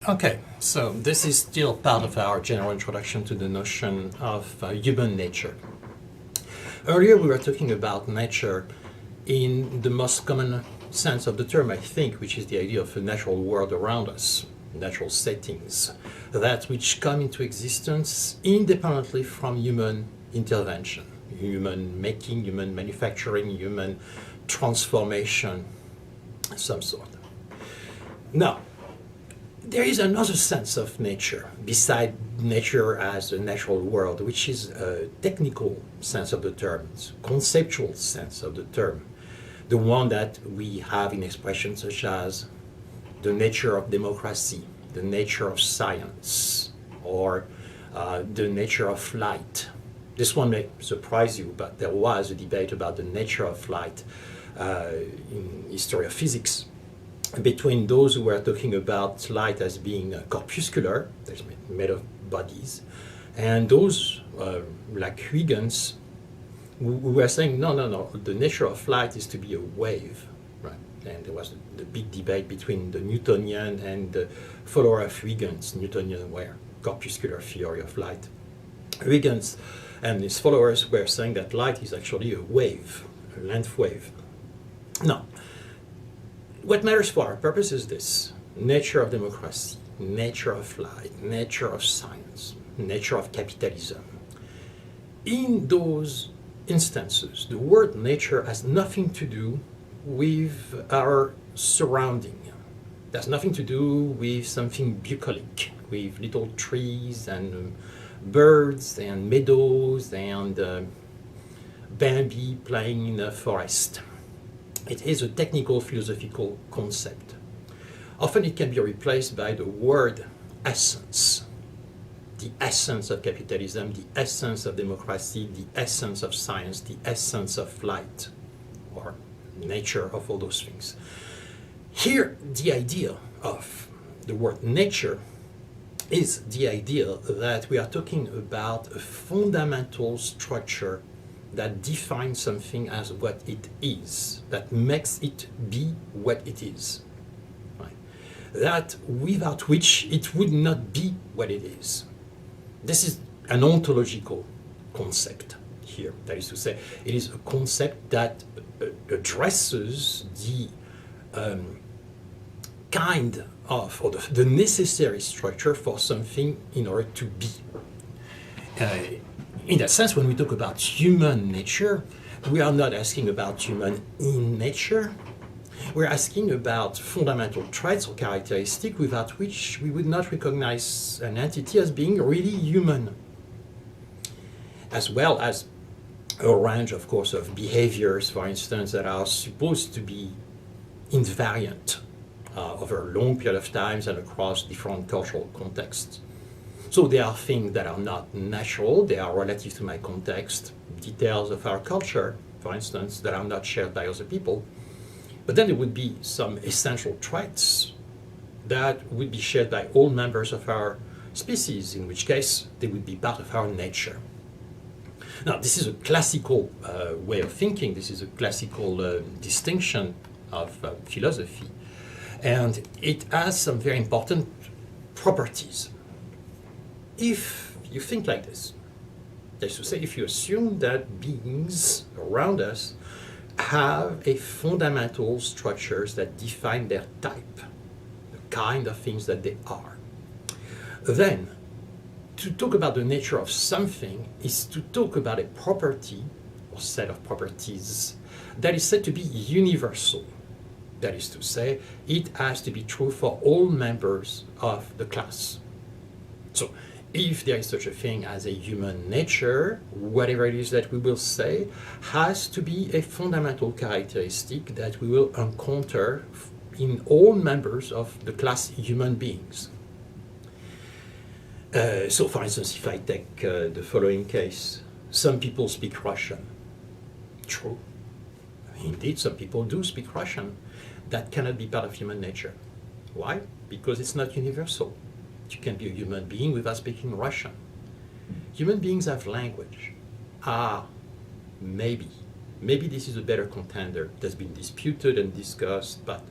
Okay, so this is still part of our general introduction to the notion of human nature. Earlier we were talking about nature in the most common sense of the term, I think, which is the idea of a natural world around us, natural settings, that which come into existence independently from human intervention, human making, human manufacturing, human transformation, some sort. Now, there is another sense of nature, beside nature as a natural world, which is a technical sense of the term, conceptual sense of the term, the one that we have in expressions such as the nature of democracy, the nature of science, or the nature of light. This one may surprise you, but there was a debate about the nature of light in history of physics between those who were talking about light as being corpuscular, that's made of bodies, and those like Huygens who were saying, no, the nature of light is to be a wave, right? And there was the big debate between the Newtonian and the follower of Huygens. Newtonian were corpuscular theory of light. Huygens and his followers were saying that light is actually a wave, a length wave. Now, what matters for our purpose is this: nature of democracy, nature of light, nature of science, nature of capitalism. In those instances, the word nature has nothing to do with our surrounding. It has nothing to do with something bucolic, with little trees and birds and meadows and Bambi playing in a forest. It is a technical philosophical concept. Often it can be replaced by the word essence. The essence of capitalism, the essence of democracy, the essence of science, the essence of light, or nature of all those things. Here, the idea of the word nature is the idea that we are talking about a fundamental structure that defines something as what it is, that makes it be what it is. Right? That without which it would not be what it is. This is an ontological concept here. That is to say, it is a concept that addresses the kind of, or the necessary structure for something in order to be. In that sense, when we talk about human nature, we are not asking about human in nature. We're asking about fundamental traits or characteristics without which we would not recognize an entity as being really human, as well as a range, of course, of behaviors, for instance, that are supposed to be invariant over a long period of time and across different cultural contexts. So there are things that are not natural, they are relative to my context, details of our culture, for instance, that are not shared by other people. But then there would be some essential traits that would be shared by all members of our species, in which case they would be part of our nature. Now, this is a classical way of thinking, this is a classical distinction of philosophy, and it has some very important properties. If you think like this, that is to say, if you assume that beings around us have a fundamental structures that define their type, the kind of things that they are, then to talk about the nature of something is to talk about a property or set of properties that is said to be universal. That is to say, it has to be true for all members of the class. So, if there is such a thing as a human nature, whatever it is that we will say has to be a fundamental characteristic that we will encounter in all members of the class human beings. So, for instance, if I take the following case, some people speak Russian. True. Indeed, some people do speak Russian. That cannot be part of human nature. Why? Because it's not universal. You can be a human being without speaking Russian. Human beings have language. Maybe this is a better contender. It has been disputed and discussed, but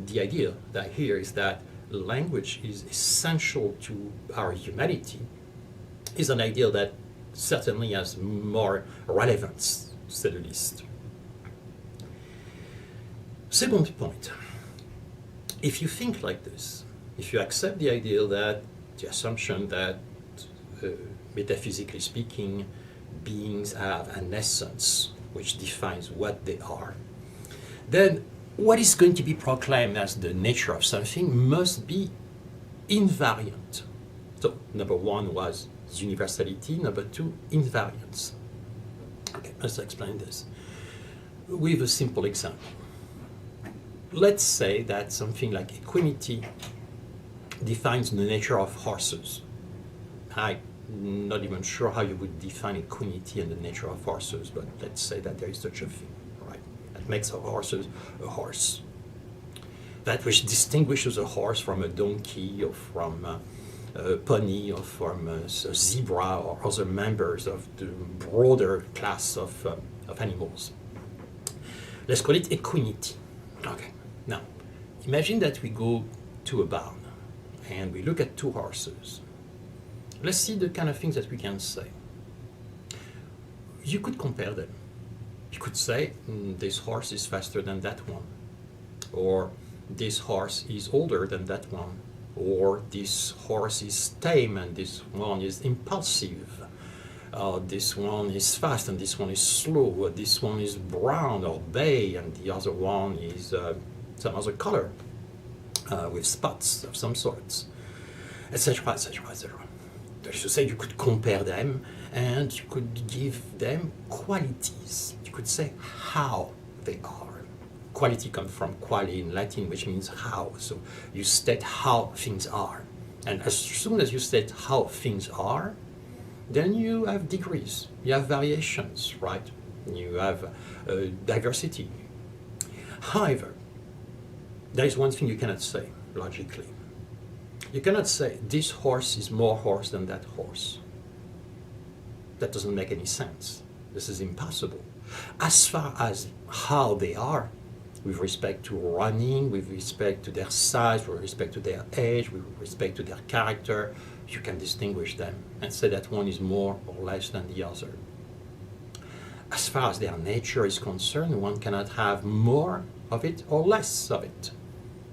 the idea that here is that language is essential to our humanity is an idea that certainly has more relevance, to say the least. Second point, if you think like this, if you accept the idea that the assumption that metaphysically speaking, beings have an essence which defines what they are, then what is going to be proclaimed as the nature of something must be invariant. So, number one was universality, number two, invariance. Okay, let's explain this with a simple example. Let's say that something like equanimity defines the nature of horses. I'm not even sure how you would define equanimity and the nature of horses, but let's say that there is such a thing, right? That makes a horse a horse. That which distinguishes a horse from a donkey or from a pony or from a zebra or other members of the broader class of animals. Let's call it equanimity. Okay. Now, imagine that we go to a barn and we look at two horses. Let's see the kind of things that we can say. You could compare them. You could say, this horse is faster than that one. Or this horse is older than that one. Or this horse is tame and this one is impulsive. This one is fast and this one is slow. This one is brown or bay and the other one is some other color with spots of some sorts, etc., etc., etc. That is to say, you could compare them and you could give them qualities. You could say how they are. Quality comes from quale in Latin, which means how. So you state how things are. And as soon as you state how things are, then you have degrees, you have variations, right? You have diversity. However, there is one thing you cannot say logically. You cannot say this horse is more horse than that horse. That doesn't make any sense. This is impossible. As far as how they are, with respect to running, with respect to their size, with respect to their age, with respect to their character, you can distinguish them and say that one is more or less than the other. As far as their nature is concerned, one cannot have more of it or less of it.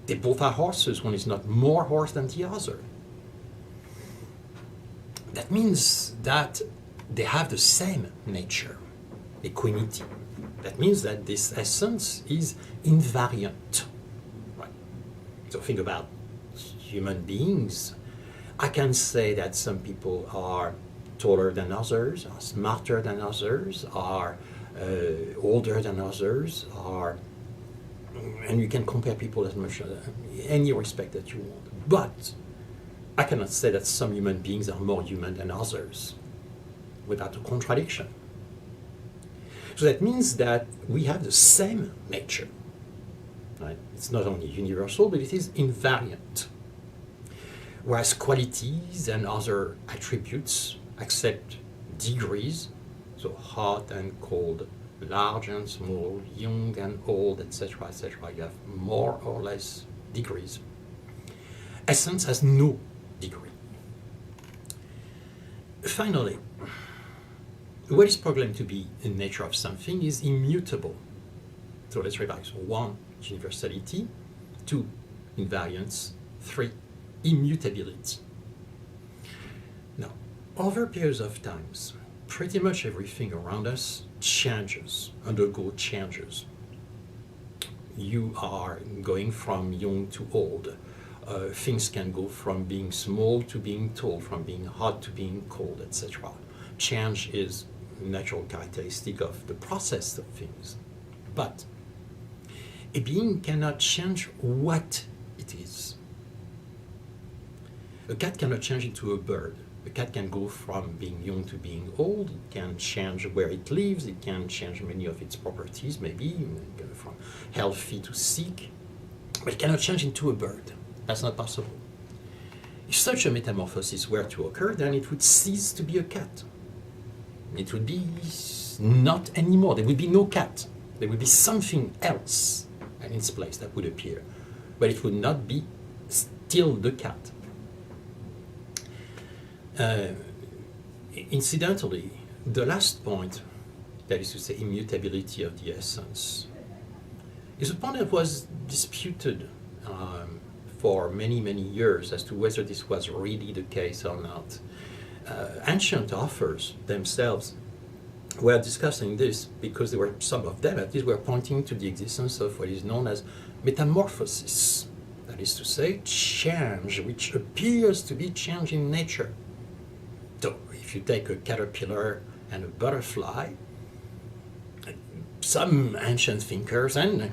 They both are horses, one is not more horse than the other. That means that they have the same nature, equanimity. That means that this essence is invariant. Right? So think about human beings. I can say that some people are taller than others, are smarter than others, are older than others, and you can compare people as much as any respect that you want. But I cannot say that some human beings are more human than others without a contradiction. So that means that we have the same nature. Right? It's not only universal, but it is invariant. Whereas qualities and other attributes accept degrees, so hot and cold, large and small, young and old, etc., etc. You have more or less degrees. Essence has no degree. Finally, what is proclaimed to be the nature of something is immutable. So let's revise. 1, universality. 2, invariance. 3, immutability. Now, over periods of times, pretty much everything around us changes, undergo changes. You are going from young to old. Things can go from being small to being tall, from being hot to being cold, etc. Change is a natural characteristic of the process of things. But a being cannot change what it is. A cat cannot change into a bird. A cat can go from being young to being old. It can change where it lives. It can change many of its properties, maybe, from healthy to sick. But it cannot change into a bird. That's not possible. If such a metamorphosis were to occur, then it would cease to be a cat. It would be not anymore. There would be no cat. There would be something else in its place that would appear. But it would not be till the cat. Incidentally, the last point, that is to say immutability of the essence, is a point that was disputed for many, many years as to whether this was really the case or not. Ancient authors themselves were discussing this because there were some of them, at least, were pointing to the existence of what is known as metamorphosis. That is to say, change, which appears to be change in nature. So, if you take a caterpillar and a butterfly, some ancient thinkers, and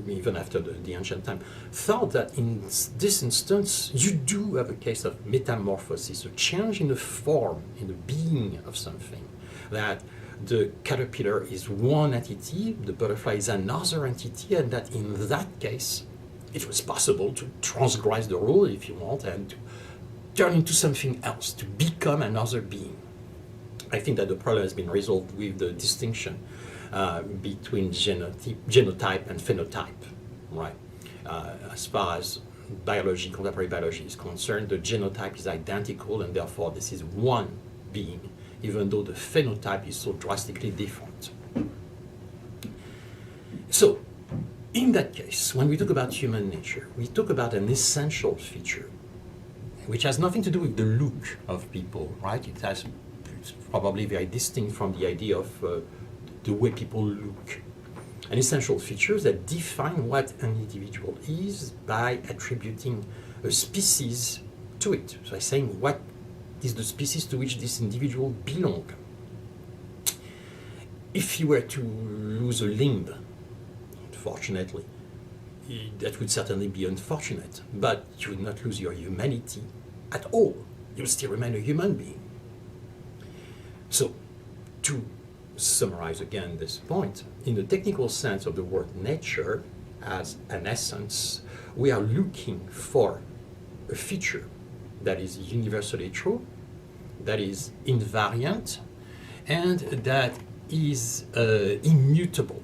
even after the ancient time, thought that in this instance, you do have a case of metamorphosis, a change in the form, in the being of something. That the caterpillar is one entity, the butterfly is another entity, and that in that case, it was possible to transgress the rule, if you want, and to turn into something else, to become another being. I think that the problem has been resolved with the distinction between genotype and phenotype, right? As far as biology, contemporary biology is concerned, the genotype is identical, and therefore this is one being, even though the phenotype is so drastically different. So, in that case, when we talk about human nature, we talk about an essential feature, which has nothing to do with the look of people, right? It's probably very distinct from the idea of the way people look. An essential feature that define what an individual is by attributing a species to it. So by saying what is the species to which this individual belongs. If you were to lose a limb, unfortunately, that would certainly be unfortunate, but you would not lose your humanity at all. You would still remain a human being. So, to summarize again this point, in the technical sense of the word nature as an essence, we are looking for a feature that is universally true, that is invariant, and that is immutable.